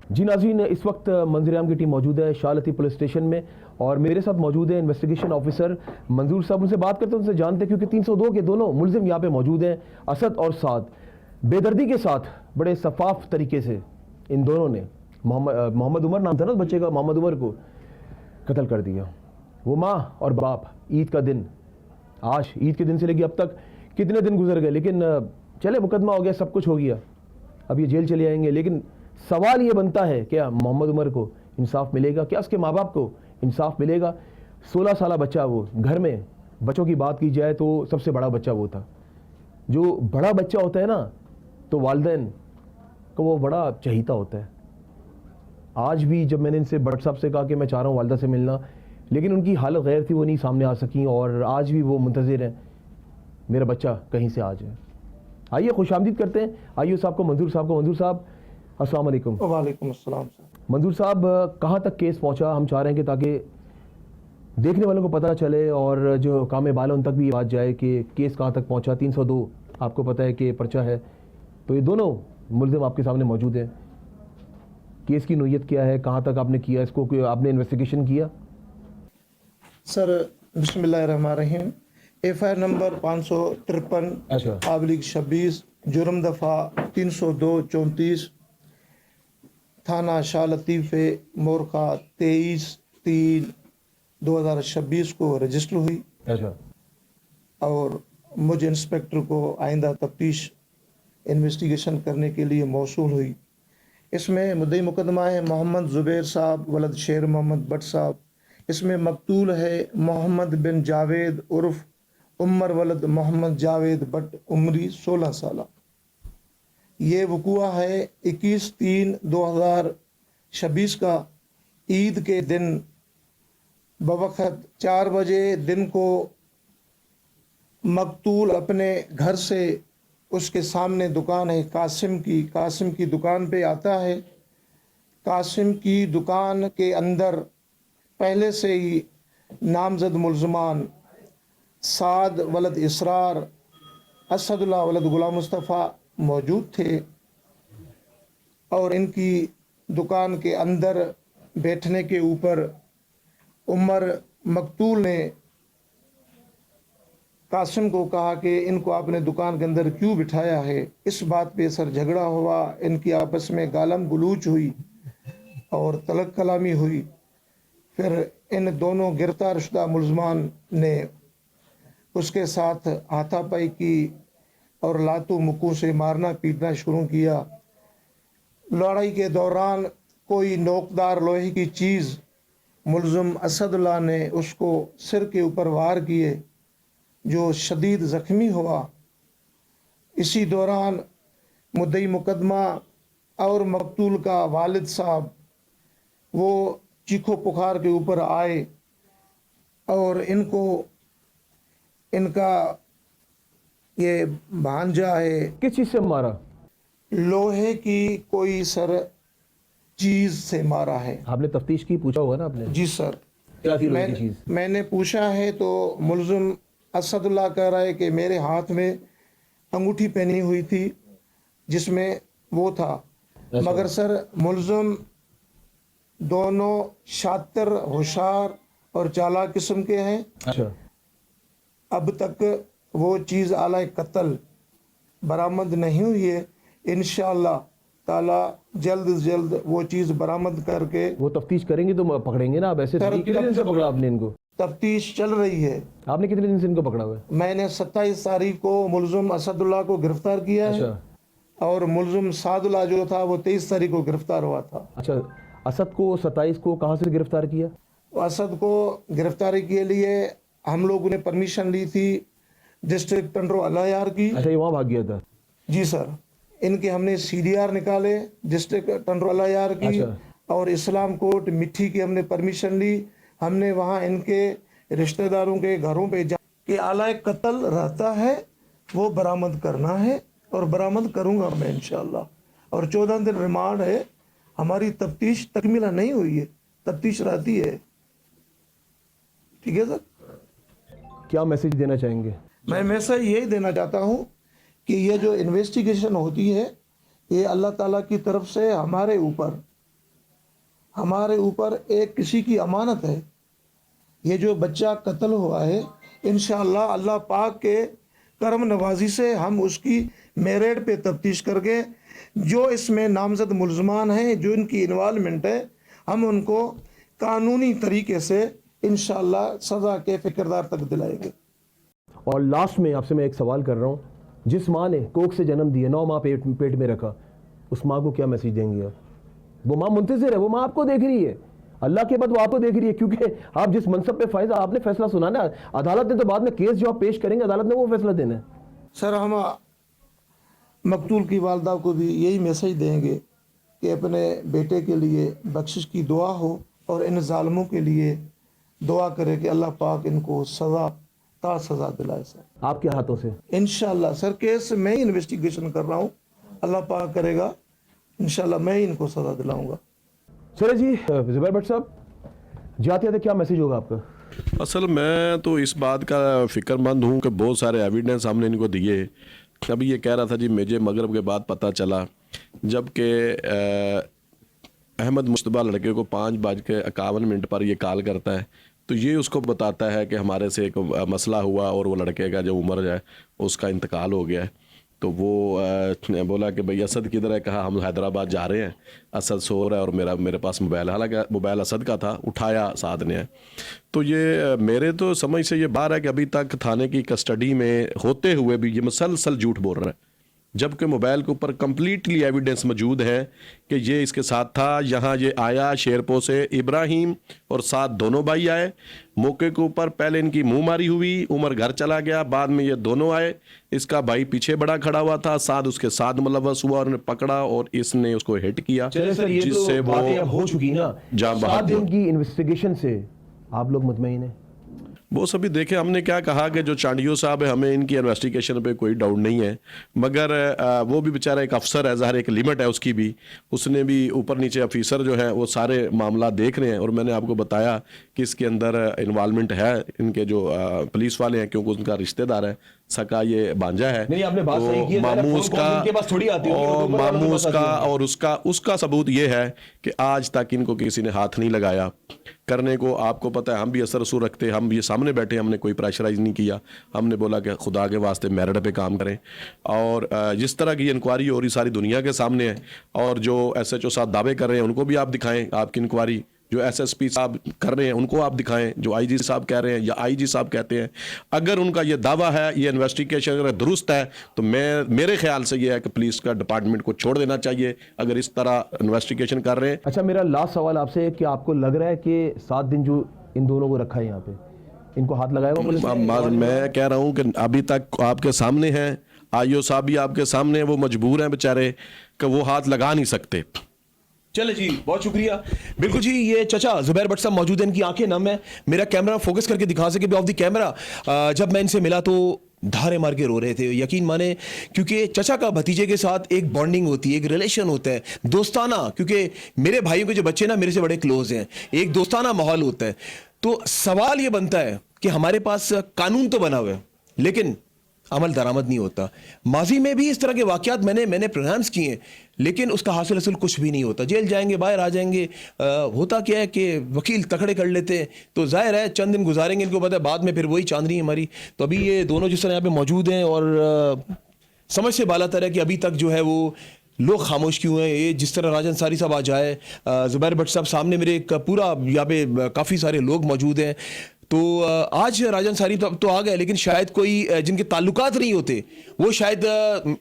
जी नाज़रीन, इस वक्त मंजर-ए-आम की टीम मौजूद है शाह लतीफ़ पुलिस स्टेशन में और मेरे साथ मौजूद है इन्वेस्टिगेशन ऑफिसर मंजूर साहब। उनसे बात करते हैं, उनसे जानते हैं, क्योंकि 302 के दोनों मुलजिम यहाँ पे मौजूद हैं, असद और साद। बेदर्दी के साथ बड़े शफाफ तरीके से इन दोनों ने मोहम्मद उमर नाम था ना बच्चे का, मोहम्मद उमर को कत्ल कर दिया। वो माँ और बाप, ईद का दिन, आज ईद के दिन से लेकर अब तक कितने दिन गुजर गए, लेकिन चले मुकदमा हो गया, सब कुछ हो गया, अब ये जेल चले आएंगे। लेकिन सवाल ये बनता है, क्या मोहम्मद उमर को इंसाफ मिलेगा? क्या उसके माँ बाप को इंसाफ मिलेगा? 16 साल बच्चा, वो घर में बच्चों की बात की जाए तो सबसे बड़ा बच्चा वो था। जो बड़ा बच्चा होता है ना, तो वालिदैन को वो बड़ा चहीता होता है। आज भी जब मैंने इनसे बट साहब से कहा कि मैं चाह रहा हूँ वालदा से मिलना, लेकिन उनकी हालत गैर थी, वो नहीं सामने आ सकी और आज भी वो मुंतज़िर हैं मेरा बच्चा कहीं से आ जाए। आइए खुशामदीद करते हैं आइए साहब को, मंजूर साहब को। मंजूर साहब अस्सलाम वालेकुम। वालेकुम अस्सलाम सर। मंजूर साहब, कहाँ तक केस पहुँचा? हम चाह रहे हैं कि ताकि देखने वालों को पता चले और जो काम बाल उन तक भी ये बात जाए कि केस कहाँ तक पहुँचा। 302 आपको पता है कि पर्चा है, तो ये दोनों मुलजिम आपके सामने मौजूद हैं। केस की नोयत क्या है, कहाँ तक आपने किया इसको, कोई आपने इन्वेस्टिगेशन किया? सर बिस्मिल्लाहिर्रहमानिर्रहीम। FIR नंबर 553 अच्छा। आबलिग 26 जुर्म दफ़ा 302-34 थाना शाह लतीफ़ मोरखा 23/3/2026 को रजिस्टर हुई अच्छा। और मुझे इंस्पेक्टर को आइंदा तफ्तीश इन्वेस्टिगेशन करने के लिए मौसूल हुई। इसमें मुद्दई मुकदमा है मोहम्मद ज़ुबैर साहब वलद शेर मोहम्मद भट्ट साहब। इसमें मकतूल है मोहम्मद बिन जावेद उर्फ उमर वलद मोहम्मद जावेद भट्ट, उम्री 16 साल। ये वक़ुआ है 21/3/2026 का, ईद के दिन बवक़्त 4 बजे दिन को मकतूल अपने घर से, उसके सामने दुकान है कासिम की दुकान पे आता है। कासिम की दुकान के अंदर पहले से ही नामजद मुलजमान साद वलद इसरार, असदुल्लाह वलद गुलाम मुस्तफ़ा मौजूद थे और इनकी दुकान के अंदर बैठने के ऊपर उमर मकतूल ने कासिम को कहा कि इनको आपने दुकान के अंदर क्यों बिठाया है। इस बात पे सर झगड़ा हुआ, इनकी आपस में गालम गलूच हुई और तलक कलामी हुई। फिर इन दोनों गिरफ्तार शुदा मुलजमान ने उसके साथ हाथापाई की और लातू मुक्कू से मारना पीटना शुरू किया। लड़ाई के दौरान कोई नोकदार लोहे की चीज़ मुलजिम असदुल्लाह ने उसको सिर के ऊपर वार किए, जो शदीद ज़ख्मी हुआ। इसी दौरान मुद्दई मुकदमा और मकतूल का वालिद साहब वो चीखो पुकार के ऊपर आए और इनका ये भांजा है, किस चीज़ से मारा? लोहे की कोई सर चीज़ से मारा है। आपने तफ्तीश की, पूछा होगा ना आपने? जी सर। क्या थी लोहे की चीज़? मैंने पूछा है तो मुलजिम असदुल्लाह कह रहा है कि मेरे हाथ में अंगूठी पहनी हुई थी जिसमें वो था। मगर सर मुलजिम दोनों शातिर, होशियार और चालाक किस्म के हैं। अच्छा। अब तक वो चीज़ आला कत्ल बरामद नहीं हुई है। इंशाअल्लाह ताला जल्द से जल्द वो चीज़ बरामद करके वो तफ्तीश करेंगे तो पकड़ेंगे ना। अब ऐसे सर, कितने दिन से पकड़ा आपने इनको? तफ्तीश चल रही है। आपने कितने दिन से इनको पकड़ा हुआ है? मैंने 27 तारीख को मुलजिम असदुल्लाह को गिरफ्तार किया है और मुलजिम सादुल्लाह जो था वो 23 तारीख को गिरफ्तार हुआ था। अच्छा, असद को 27 को कहाँ से गिरफ्तार किया? असद को गिरफ्तारी के लिए हम लोगों ने परमिशन ली थी डिस्ट्रिक्ट कंट्रोल अलायार की। अच्छा, ये वहाँ भाग गया था? जी सर। इनके हमने CDR निकाले डिस्ट्रिक्ट कंट्रोल अलायार की। अच्छा। और इस्लाम कोर्ट मिट्टी की हमने परमिशन ली। हमने वहाँ इनके रिश्तेदारों के घरों पे जा के आला कत्ल रहता है, वो बरामद करना है और बरामद करूंगा मैं इंशाल्लाह। और 14 दिन रिमांड है, हमारी तफ्तीश तकमीला नहीं हुई है, तफ्तीश रहती है। ठीक है सर, क्या मैसेज देना चाहेंगे? मैं मैसेज यही देना चाहता हूँ कि ये जो इन्वेस्टिगेशन होती है ये अल्लाह ताला की तरफ से हमारे ऊपर एक किसी की अमानत है। ये जो बच्चा कत्ल हुआ है, इंशाअल्लाह अल्लाह पाक के करम नवाजी से हम उसकी मेरिट पे तफ्तीश करके जो इसमें नामजद मुलजमान हैं, जो इनकी इन्वॉल्वमेंट है, हम उनको कानूनी तरीके से इंशाअल्लाह सज़ा के फ़िक्रदार तक दिलाएंगे। और लास्ट में आपसे मैं एक सवाल कर रहा हूँ, जिस माँ ने कोख से जन्म दिया, 9 माह पेट में रखा, उस माँ को क्या मैसेज देंगे आप? वो माँ मुंतज़िर है, वो माँ आपको देख रही है, अल्लाह के बाद वो आपको देख रही है, क्योंकि आप जिस मनसब पे फायदा, आपने फैसला सुनाना है। अदालत ने तो बाद में केस जो आप पेश करेंगे, अदालत ने वो फैसला देना है। सर, हम मकतूल की वालदा को भी यही मैसेज देंगे कि अपने बेटे के लिए बख्शिश की दुआ हो और इन जालिमों के लिए दुआ करे कि अल्लाह पाक इनको सज़ा दिलाए। सर आपके हाथों से इंशाअल्लाह सर, केस मैं ही इन्वेस्टिगेशन कर रहा हूँ, अल्लाह पाक करेगा, इंशाअल्लाह मैं ही इनको सज़ा दिलाऊंगा। चले जी, ज़ुबैर भट्ट साहब, जाते जाते क्या मैसेज होगा आपका? असल मैं तो इस बात का फ़िक्रमंद हूँ कि बहुत सारे एविडेंस हमने इनको दिए। अभी ये कह रहा था जी, मुझे मगरब के बाद पता चला, जबकि अहमद मुश्तबा लड़के को 5:51 पर ये कॉल करता है, तो ये उसको बताता है कि हमारे से एक मसला हुआ और वो लड़के का जो उम्र है उसका इंतकाल हो गया है। तो वो बोला कि भाई असद किधर है? कहा हम हैदराबाद जा रहे हैं, असद सो रहा है और मेरे पास मोबाइल, हालांकि मोबाइल असद का था, उठाया साद ने है। तो ये मेरे तो समझ से ये बात है कि अभी तक थाने की कस्टडी में होते हुए भी ये मुसलसल झूठ बोल रहा है, जबकि मोबाइल के ऊपर कंप्लीटली एविडेंस मौजूद है कि ये इसके साथ था। यहाँ ये आया शेरपो से, इब्राहिम और साथ दोनों भाई आए। मौके के ऊपर पहले इनकी मुंह मारी हुई, उमर घर चला गया, बाद में ये दोनों आए। इसका भाई पीछे बड़ा खड़ा हुआ था, साथ उसके साथ मुलव्वस हुआ और पकड़ा और इसने उसको हिट किया, जिससे वो हो चुकी ना। 7 दिन की इन्वेस्टिगेशन से आप लोग मुतमईन हैं? वो सभी देखे। हमने क्या कहा कि जो चांडियो साहब है, हमें इनकी इन्वेस्टिगेशन पे कोई डाउट नहीं है, मगर वो भी बेचारा एक अफसर है, ज़ाहिर एक लिमिट है उसकी भी, उसने भी ऊपर नीचे ऑफिसर जो है वो सारे मामला देख रहे हैं। और मैंने आपको बताया कि इसके अंदर इन्वॉल्वमेंट है इनके जो पुलिस वाले हैं, क्योंकि उनका रिश्तेदार है, सका ये भांजा है। नहीं, आपने बात सही की है, मामू उसका और उसका सबूत ये है कि आज तक इनको किसी ने हाथ नहीं लगाया करने को। आपको पता है हम भी असर असुर रखते, हम ये सामने बैठे, हमने कोई प्रेशराइज नहीं किया, हमने बोला कि खुदा के वास्ते मेरिट पे काम करें। और जिस तरह की इंक्वायरी हो रही सारी दुनिया के सामने है, और जो SHO साहब दावे कर रहे हैं उनको भी आप दिखाएं, आपकी इंक्वायरी जो SSP साहब कर रहे हैं उनको आप दिखाएं, जो IG साहब कह रहे हैं या IG साहब कहते हैं। अगर उनका ये दावा है, ये इन्वेस्टिगेशन अगर दुरुस्त है, तो मेरे ख्याल से ये है कि पुलिस का डिपार्टमेंट को छोड़ देना चाहिए अगर इस तरह इन्वेस्टिगेशन कर रहे हैं। अच्छा, मेरा लास्ट सवाल आपसे है कि आपको लग रहा है कि 7 दिन जो इन दोनों को रखा है यहाँ पे, इनको हाथ लगाएगा पुलिस ने? मैं कह रहा हूँ कि अभी तक आपके सामने हैं, IO साहब भी आपके सामने हैं, वो मजबूर हैं बेचारे कि वो हाथ लगा नहीं सकते। चले जी, बहुत शुक्रिया। बिल्कुल जी, ये चचा ज़ुबैर भट्ट साहब मौजूद हैं, इनकी आंखें नम है। मेरा कैमरा फोकस करके दिखा सके ऑफ द कैमरा। जब मैं इनसे मिला तो धारे मार के रो रहे थे, यकीन माने, क्योंकि चचा का भतीजे के साथ एक बॉन्डिंग होती है, एक रिलेशन होता है दोस्ताना, क्योंकि मेरे भाइयों के जो बच्चे ना मेरे से बड़े क्लोज हैं, एक दोस्ताना माहौल होता है। तो सवाल ये बनता है कि हमारे पास कानून तो बना हुआ है लेकिन अमल दरामद नहीं होता। माजी में भी इस तरह के वाक़यात मैंने प्रोग्राम्स किए हैं, लेकिन उसका हासिल असल कुछ भी नहीं होता। जेल जाएंगे, बाहर आ जाएंगे। होता क्या है कि वकील तकड़े कर लेते हैं, तो जाहिर है चंद दिन गुजारेंगे, इनको पता है बाद में फिर वही चांदनी हमारी। तो अभी ये दोनों जिस तरह यहाँ पे मौजूद हैं और समझ से बालातर है कि अभी तक जो है वो लोग खामोश क्यों हैं। ये जिस तरह राजन सारी साहब आ जाए, ज़ुबैर भट्ट साहब सामने मेरे एक पूरा यहाँ पे काफ़ी सारे लोग मौजूद हैं। तो आज राजन सारी तो आ गए, लेकिन शायद कोई जिनके ताल्लुकात नहीं होते वो शायद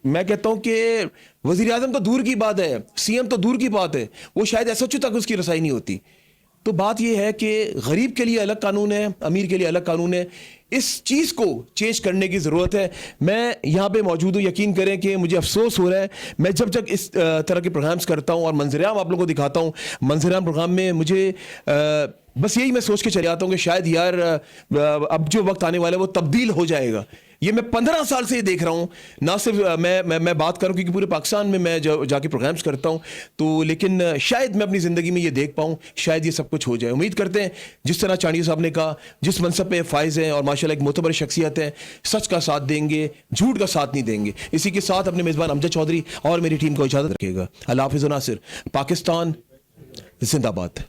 मैं कहता हूं कि वज़ीर आज़म तो दूर की बात है, CM तो दूर की बात है, वो शायद SHO तक उसकी रसाई नहीं होती। तो बात यह है कि गरीब के लिए अलग कानून है, अमीर के लिए अलग कानून है। इस चीज़ को चेंज करने की ज़रूरत है। मैं यहाँ पे मौजूद हूँ, यकीन करें कि मुझे अफसोस हो रहा है। मैं जब इस तरह के प्रोग्राम्स करता हूँ और मंजर-ए-आम आप लोगों को दिखाता हूँ, मंजर-ए-आम प्रोग्राम में मुझे बस यही मैं सोच के चले आता हूँ कि शायद यार अब जो वक्त आने वाला है वो तब्दील हो जाएगा। ये मैं 15 साल से ये देख रहा हूँ। ना सिर्फ मैं बात करूँ क्योंकि पूरे पाकिस्तान में मैं जाके प्रोग्राम्स करता हूँ, तो लेकिन शायद मैं अपनी ज़िंदगी में ये देख पाऊँ, शायद ये सब कुछ हो जाए। उम्मीद करते हैं जिस तरह चांडिया साहब ने कहा, जिस मनसब पे फायज़ हैं और माशाल्लाह एक मोतबर शख्सियत है, सच का साथ देंगे, झूठ का साथ नहीं देंगे। इसी के साथ अपने मेज़बान अमजद चौधरी और मेरी टीम को इजाज़त रखिएगा। अल्लाह हाफ़िज़। नासिर, पाकिस्तान जिंदाबाद।